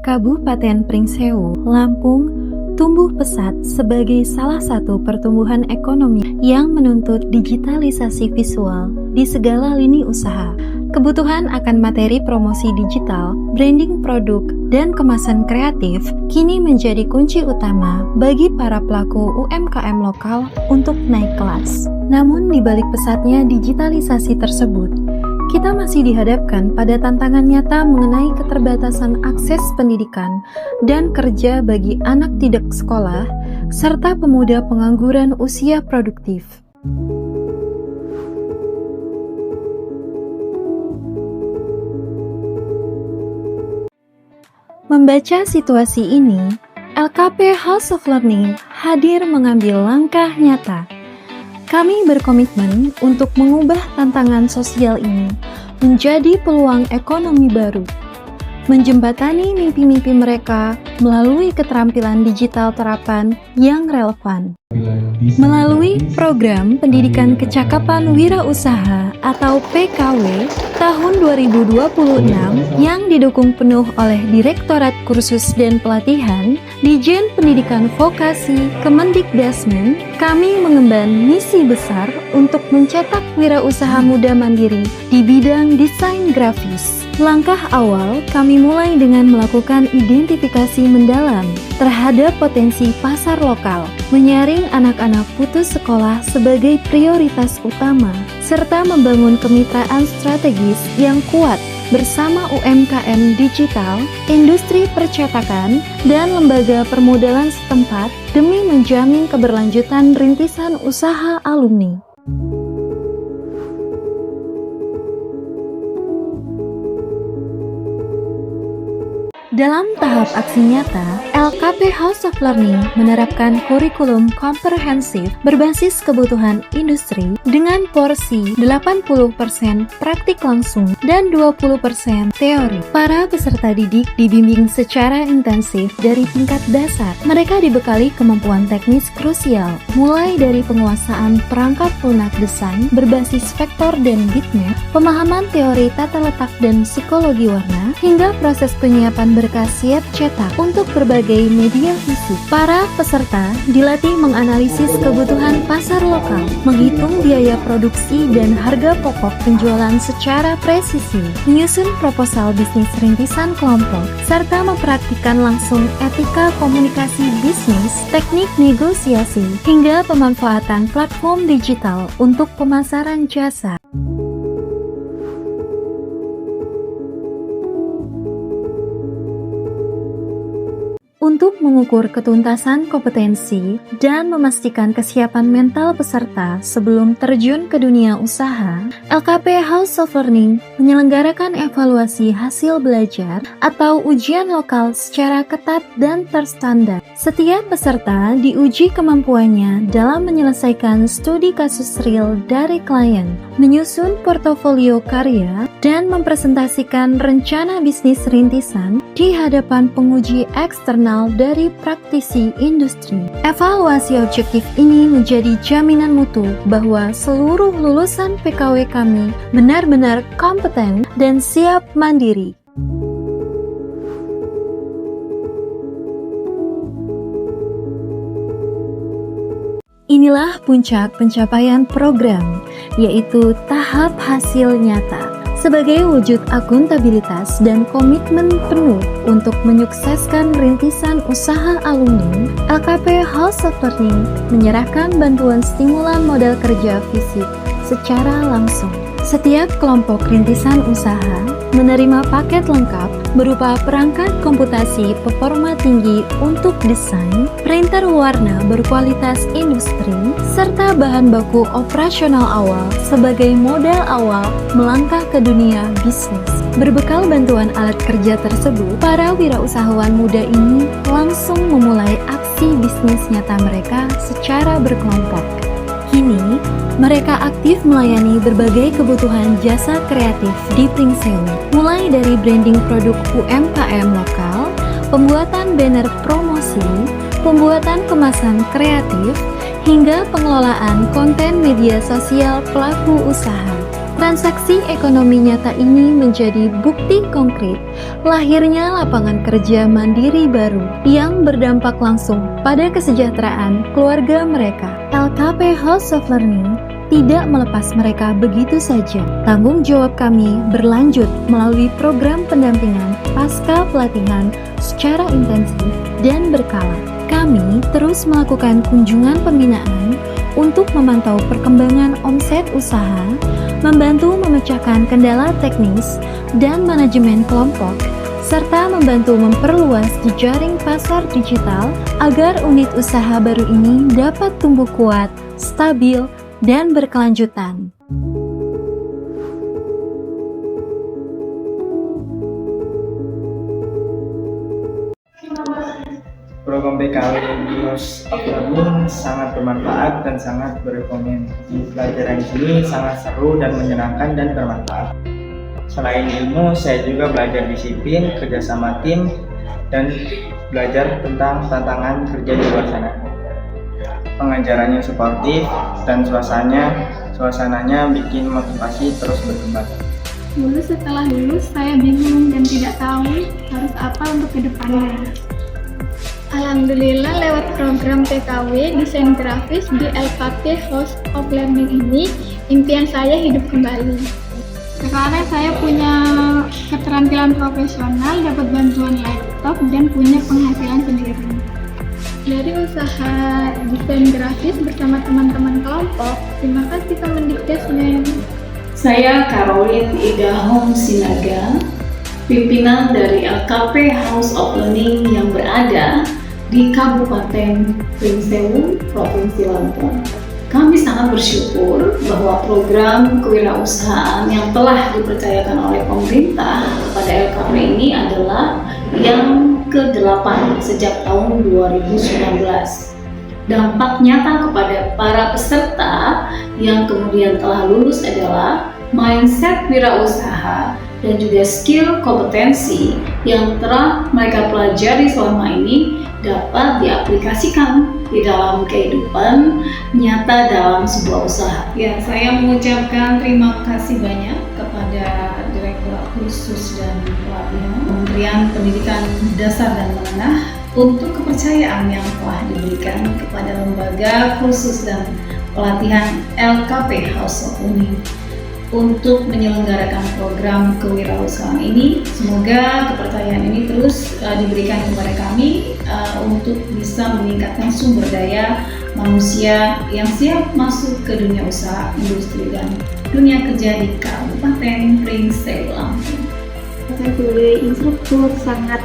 Kabupaten Pringsewu, Lampung, tumbuh pesat sebagai salah satu pertumbuhan ekonomi yang menuntut digitalisasi visual di segala lini usaha. Kebutuhan akan materi promosi digital, branding produk, dan kemasan kreatif kini menjadi kunci utama bagi para pelaku UMKM lokal untuk naik kelas. Namun di balik pesatnya digitalisasi tersebut, kita masih dihadapkan pada tantangan nyata mengenai keterbatasan akses pendidikan dan kerja bagi anak tidak sekolah, serta pemuda pengangguran usia produktif. Membaca situasi ini, LKP House of Learning hadir mengambil langkah nyata. Kami berkomitmen untuk mengubah tantangan sosial ini menjadi peluang ekonomi baru, menjembatani mimpi-mimpi mereka melalui keterampilan digital terapan yang relevan. Melalui program Pendidikan Kecakapan Wirausaha atau PKW tahun 2026 yang didukung penuh oleh Direktorat Kursus dan Pelatihan Dijen Pendidikan Vokasi Kemendikbudrismen, kami mengemban misi besar untuk mencetak wirausaha muda mandiri di bidang desain grafis. Langkah awal kami mulai dengan melakukan identifikasi mendalam terhadap potensi pasar lokal, menyaring anak-anak putus sekolah sebagai prioritas utama, serta membangun kemitraan strategis yang kuat bersama UMKM digital, industri percetakan, dan lembaga permodalan setempat demi menjamin keberlanjutan rintisan usaha alumni. Dalam tahap aksi nyata, LKP House of Learning menerapkan kurikulum komprehensif berbasis kebutuhan industri dengan porsi 80% praktik langsung dan 20% teori. Para peserta didik dibimbing secara intensif dari tingkat dasar. Mereka dibekali kemampuan teknis krusial, mulai dari penguasaan perangkat lunak desain berbasis vektor dan bitmap, pemahaman teori tata letak dan psikologi warna, hingga proses penyiapan berkas siap cetak untuk berbagai media fisik. Para peserta dilatih menganalisis kebutuhan pasar lokal, menghitung biaya produksi dan harga pokok penjualan secara presisi, menyusun proposal bisnis rintisan kelompok, serta mempraktikkan langsung etika komunikasi bisnis, teknik negosiasi, hingga pemanfaatan platform digital untuk pemasaran jasa. Untuk mengukur ketuntasan kompetensi dan memastikan kesiapan mental peserta sebelum terjun ke dunia usaha, LKP House of Learning menyelenggarakan evaluasi hasil belajar atau ujian lokal secara ketat dan terstandar. Setiap peserta diuji kemampuannya dalam menyelesaikan studi kasus real dari klien, menyusun portofolio karya, dan mempresentasikan rencana bisnis rintisan di hadapan penguji eksternal dari praktisi industri. Evaluasi objektif ini menjadi jaminan mutu bahwa seluruh lulusan PKW kami benar-benar kompeten dan siap mandiri. Inilah puncak pencapaian program, yaitu tahap hasil nyata. Sebagai wujud akuntabilitas dan komitmen penuh untuk menyukseskan rintisan usaha alumni, LKP House of Learning menyerahkan bantuan stimulan modal kerja fisik secara langsung. Setiap kelompok rintisan usaha menerima paket lengkap berupa perangkat komputasi performa tinggi untuk desain, printer warna berkualitas industri, serta bahan baku operasional awal sebagai modal awal melangkah ke dunia bisnis. Berbekal bantuan alat kerja tersebut, para wirausahawan muda ini langsung memulai aksi bisnis nyata mereka secara berkelompok. Kini, mereka aktif melayani berbagai kebutuhan jasa kreatif di Pringsewu, mulai dari branding produk UMKM lokal, pembuatan banner promosi, pembuatan kemasan kreatif, hingga pengelolaan konten media sosial pelaku usaha. Transaksi ekonomi nyata ini menjadi bukti konkret lahirnya lapangan kerja mandiri baru yang berdampak langsung pada kesejahteraan keluarga mereka. LKP House of Learning tidak melepas mereka begitu saja. Tanggung jawab kami berlanjut melalui program pendampingan pasca pelatihan secara intensif dan berkala. Kami terus melakukan kunjungan pembinaan untuk memantau perkembangan omset usaha, membantu memecahkan kendala teknis dan manajemen kelompok, serta membantu memperluas jejaring pasar digital agar unit usaha baru ini dapat tumbuh kuat, stabil, dan berkelanjutan. Program PKW House of Learning sangat bermanfaat dan sangat berekomen. Pelajaran di sini sangat seru dan menyenangkan dan bermanfaat. Selain ilmu, saya juga belajar disiplin, kerjasama tim, dan belajar tentang tantangan kerja di luar sana. Pengajarannya suportif dan suasananya bikin motivasi terus berkembang. Dulu setelah lulus, saya bingung dan tidak tahu harus apa untuk kedepannya. Alhamdulillah lewat program PKW Desain Grafis di LKP House of Learning ini, impian saya hidup kembali. Sekarang saya punya keterampilan profesional, dapat bantuan laptop, dan punya penghasilan sendiri. Dari usaha desain grafis bersama teman-teman kelompok, terima kasih Kemendikbudristek. Saya Caroline Ida Hong Sinaga, pimpinan dari LKP House of Learning yang berada di Kabupaten Pringsewu, Provinsi Lampung. Kami sangat bersyukur bahwa program kewirausahaan yang telah dipercayakan oleh pemerintah kepada LKP ini adalah yang ke-8 sejak tahun 2019. Dampak nyata kepada para peserta yang kemudian telah lulus adalah mindset wirausaha dan juga skill kompetensi yang telah mereka pelajari selama ini dapat diaplikasikan di dalam kehidupan nyata dalam sebuah usaha. Ya, saya mengucapkan terima kasih banyak kepada Direktorat Khusus dan Pelatihan Kementerian Pendidikan Dasar dan Menengah untuk kepercayaan yang telah diberikan kepada Lembaga Khusus dan Pelatihan LKP House of Learning untuk menyelenggarakan program kewirausahaan ini. Semoga kepercayaan ini terus diberikan kepada kami untuk bisa meningkatkan sumber daya manusia yang siap masuk ke dunia usaha, industri, dan dunia kerja di Kabupaten Pringsewu, Lampung. Saya sebagai instruktur sangat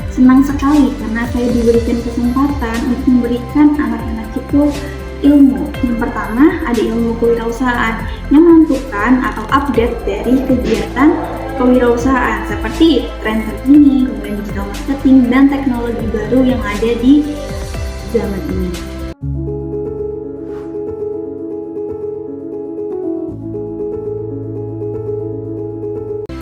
senang sekali karena saya diberikan kesempatan untuk memberikan anak-anak itu ilmu. Yang pertama ada ilmu kewirausahaan yang menentukan atau update dari kegiatan kewirausahaan seperti tren terkini, kemudian digital marketing dan teknologi baru yang ada di zaman ini.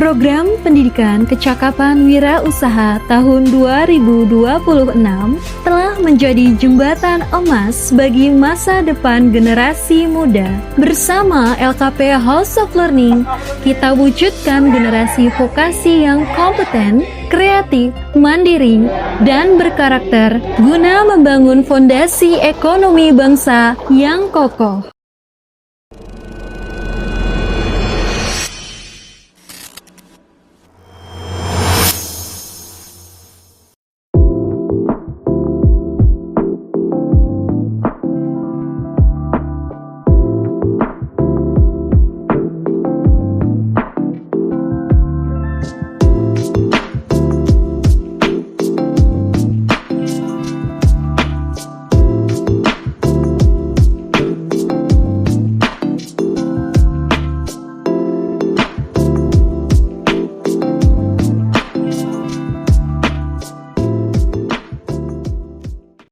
Program Pendidikan Kecakapan Wirausaha tahun 2026 telah menjadi jembatan emas bagi masa depan generasi muda. Bersama LKP House of Learning, kita wujudkan generasi vokasi yang kompeten, kreatif, mandiri, dan berkarakter guna membangun fondasi ekonomi bangsa yang kokoh.